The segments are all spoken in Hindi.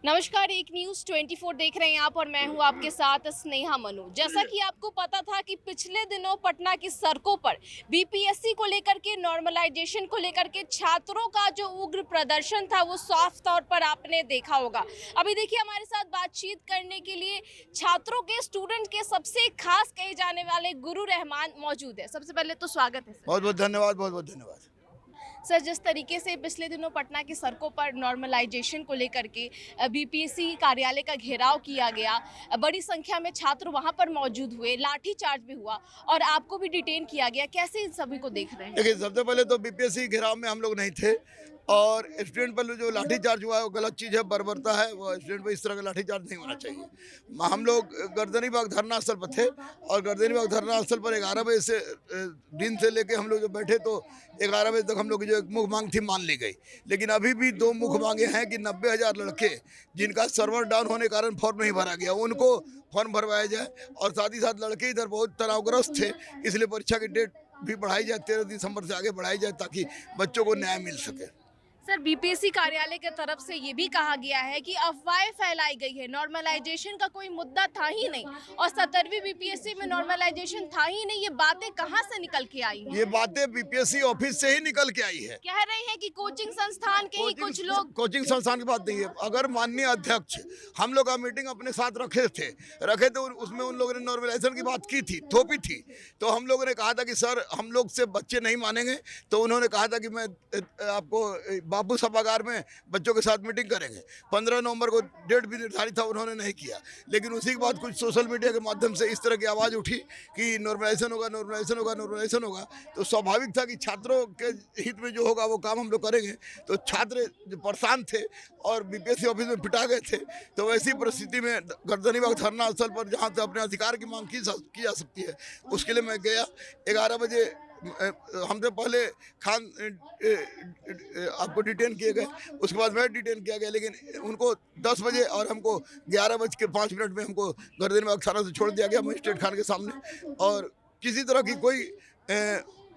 नमस्कार, एक न्यूज़ 24 देख रहे हैं आप और मैं हूं आपके साथ स्नेहा मनु। जैसा कि आपको पता था कि पिछले दिनों पटना की सड़कों पर बीपीएससी को लेकर के, नॉर्मलाइजेशन को लेकर के छात्रों का जो उग्र प्रदर्शन था वो साफ तौर पर आपने देखा होगा। अभी देखिए हमारे साथ बातचीत करने के लिए छात्रों के, स्टूडेंट के सबसे खास कहे जाने वाले गुरु रहमान मौजूद है। सबसे पहले तो स्वागत है सर। बहुत बहुत धन्यवाद, बहुत बहुत धन्यवाद। सर, जिस तरीके से पिछले दिनों पटना की सड़कों पर नॉर्मलाइजेशन को लेकर के बीपीएससी कार्यालय का घेराव किया गया, बड़ी संख्या में छात्र वहां पर मौजूद हुए, लाठीचार्ज भी हुआ और आपको भी डिटेन किया गया, कैसे इन सभी को देख रहे हैं? देखिए, सबसे पहले तो बीपीएससी घेराव में हम लोग नहीं थे और स्टूडेंट पर जो लाठीचार्ज हुआ है वो गलत चीज़ है, बर्बरता है। वो स्टूडेंट पर इस तरह का लाठीचार्ज नहीं होना चाहिए। हम लोग गर्दनीबाग धरना स्थल पर थे और गर्दनीबाग धरना स्थल पर 11 बजे से दिन से लेके हम लोग जो बैठे तो 11 बजे तक हम लोग की जो एक मुख्य मांग थी मान ली गई। लेकिन अभी भी दो मुख्य मांगे हैं कि 90,000 लड़के जिनका सर्वर डाउन होने के कारण फॉर्म नहीं भरा गया उनको फॉर्म भरवाया जाए और साथ ही साथ लड़के इधर बहुत तनावग्रस्त थे, इसलिए परीक्षा की डेट भी बढ़ाई जाए, 13 दिसंबर से आगे बढ़ाई जाए ताकि बच्चों को न्याय मिल सके। सर, बीपीएससी कार्यालय की तरफ से ये भी कहा गया है कि अफवाहें फैलाई गई है, नॉर्मलाइजेशन का कोई मुद्दा था ही नहीं और 17वीं बीपीएससी में नॉर्मलाइजेशन था ही नहीं। ये बातें कहां से निकल के आई हैं? ये बातें बीपीएससी ऑफिस से ही निकल के आई है। कह रहे हैं कि कोचिंग संस्थान के ही कुछ लोग। कोचिंग संस्थान की बात नहीं है। अगर माननीय अध्यक्ष हम लोग का मीटिंग अपने साथ रखे थे तो उसमें उन लोगों ने नॉर्मलाइजेशन की बात की थी, थोपी थी। तो हम लोगों ने कहा था कि सर हम लोग से बच्चे नहीं मानेंगे, तो उन्होंने कहा था कि मैं आपको बाबू सभागार में बच्चों के साथ मीटिंग करेंगे। 15 नवंबर को डेट भी निर्धारित था, उन्होंने नहीं किया। लेकिन उसी के बाद कुछ सोशल मीडिया के माध्यम से इस तरह की आवाज़ उठी कि नॉर्मलाइजेशन होगा, नॉर्मलाइजेशन होगा, नॉर्मलाइजेशन होगा। तो स्वाभाविक था कि छात्रों के हित में जो होगा वो काम हम लोग करेंगे। तो छात्र जो परेशान थे और बीपीएससी ऑफिस में पिटा गए थे, तो वैसी परिस्थिति में गर्दनीबाग धरना स्थल पर जहाँ से अपने अधिकार की मांग की जा सकती है, उसके लिए मैं गया। 11 बजे हमसे पहले खान आपको डिटेन किए गए, उसके बाद मैं डिटेन किया गया, लेकिन उनको 10 बजे और हमको 11:05 में हमको गर्दनीबाग थाना से छोड़ दिया गया मजिस्ट्रेट खान के सामने। और किसी तरह की कोई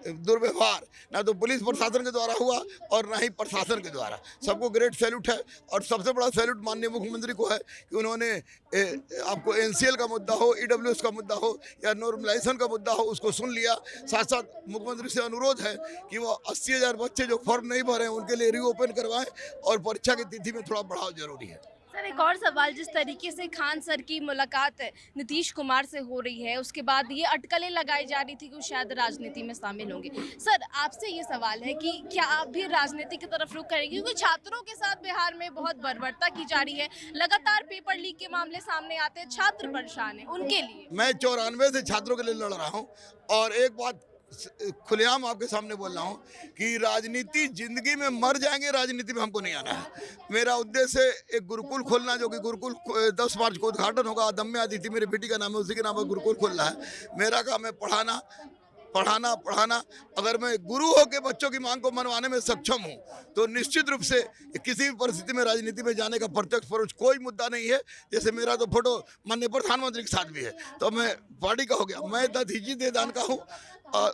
दुर्व्यवहार ना तो पुलिस प्रशासन के द्वारा हुआ और ना ही प्रशासन के द्वारा। सबको ग्रेट सैल्यूट है और सबसे बड़ा सैल्यूट माननीय मुख्यमंत्री को है कि उन्होंने आपको एनसीएल का मुद्दा हो, ईडब्ल्यूएस का मुद्दा हो या नॉर्मलाइजेशन का मुद्दा हो, उसको सुन लिया। साथ साथ मुख्यमंत्री से अनुरोध है कि वो 80,000 बच्चे जो फॉर्म नहीं भरे हैं उनके लिए रीओपन करवाएं और परीक्षा की तिथि में थोड़ा बढ़ाव जरूरी है। सर, एक और सवाल, जिस तरीके से खान सर की मुलाकात नीतीश कुमार से हो रही है, उसके बाद ये अटकलें लगाई जा रही थी कि वो शायद राजनीति में शामिल होंगे। सर, आपसे ये सवाल है कि क्या आप भी राजनीति की तरफ रुख करेंगे, क्योंकि छात्रों के साथ बिहार में बहुत बर्बरता की जा रही है, लगातार पेपर लीक के मामले सामने आते हैं, छात्र परेशान है, उनके लिए। मैं 94 से छात्रों के लिए लड़ रहा हूँ और एक बात खुलेआम आपके सामने बोल रहा हूँ कि राजनीति जिंदगी में मर जाएंगे, राजनीति में हमको नहीं आना है। मेरा उद्देश्य है एक गुरुकुल खोलना, जो कि गुरुकुल 10 मार्च को उद्घाटन होगा। अदम्य अदिति मेरी बेटी का नाम है, उसी के नाम पर गुरुकुल खोलना है। मेरा काम है पढ़ाना पढ़ाना पढ़ाना। अगर मैं गुरु होकर बच्चों की मांग को मनवाने में सक्षम हूँ तो निश्चित रूप से किसी भी परिस्थिति में राजनीति में जाने का प्रत्यक्ष परोक्ष कोई मुद्दा नहीं है। जैसे मेरा तो फोटो माननीय प्रधानमंत्री के साथ भी है, तो मैं पार्टी का हो गया। मैं दधीजी दे दान का हूँ,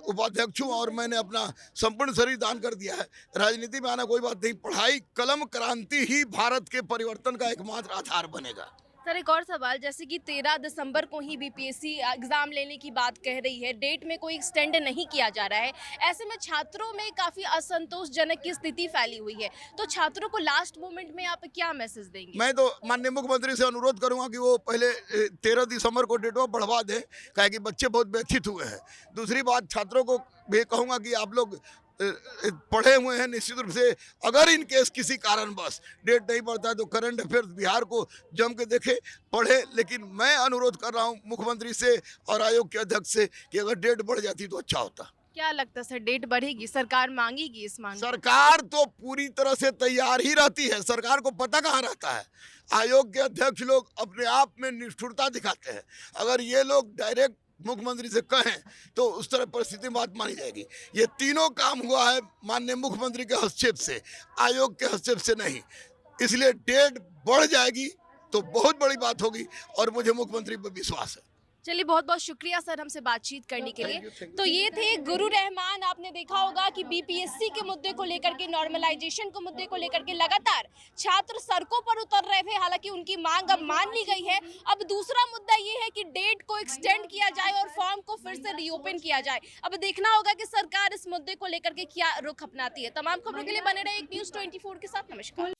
उपाध्यक्ष हूँ और मैंने अपना संपूर्ण शरीर दान कर दिया है। राजनीति में आना कोई बात नहीं। पढ़ाई, कलम, क्रांति ही भारत के परिवर्तन का एकमात्र आधार बनेगा। सर, एक और सवाल, जैसे कि 13 दिसंबर को ही बीपीएससी एग्जाम लेने की बात कह रही है, डेट में कोई एक्सटेंड नहीं किया जा रहा है। ऐसे में छात्रों में काफी असंतोषजनक की स्थिति फैली हुई है, तो छात्रों को लास्ट मोमेंट में आप क्या मैसेज देंगे? मैं तो माननीय मुख्यमंत्री से अनुरोध करूंगा कि वो पहले 13 दिसंबर को डेट बढ़वा दें, क्या कि बच्चे बहुत व्यथित हुए हैं। दूसरी बात, छात्रों को भी कहूँगा कि आप लोग पढ़े हुए हैं, निश्चित रूप से अगर इन केस किसी कारणवश डेट नहीं बढ़ता है तो करंट अफेयर्स बिहार को जम के देखे, पढ़े। लेकिन मैं अनुरोध कर रहा हूं मुख्यमंत्री से और आयोग के अध्यक्ष से कि अगर डेट बढ़ जाती तो अच्छा होता। क्या लगता है सर, डेट बढ़ेगी? सरकार मांगेगी इस मांग? सरकार तो पूरी तरह से तैयार ही रहती है। सरकार को पता कहाँ रहता है। आयोग के अध्यक्ष लोग अपने आप में निष्ठुरता दिखाते हैं। अगर ये लोग डायरेक्ट मुख्यमंत्री से कहें तो उस तरह परिस्थिति में बात मानी जाएगी। ये तीनों काम हुआ है माननीय मुख्यमंत्री के हस्तक्षेप से, आयोग के हस्तक्षेप से नहीं। इसलिए डेट बढ़ जाएगी तो बहुत बड़ी बात होगी और मुझे मुख्यमंत्री पर विश्वास है। चलिए, बहुत बहुत शुक्रिया सर हमसे बातचीत करने के लिए। तो ये थे गुरु रहमान। आपने देखा देखा होगा कि बीपीएससी के मुद्दे को लेकर के, नॉर्मलाइजेशन के मुद्दे को लेकर के लगातार छात्र सड़कों पर उतर रहे थे। हालांकि उनकी मांग अब मान ली गई है। अब दूसरा मुद्दा ये है कि डेट को एक्सटेंड किया जाए और फॉर्म को फिर से रीओपन किया जाए। अब देखना होगा कि सरकार इस मुद्दे को लेकर के क्या रुख अपनाती है। तमाम खबरों के लिए बने रहे एक न्यूज़ 24 के साथ। नमस्कार।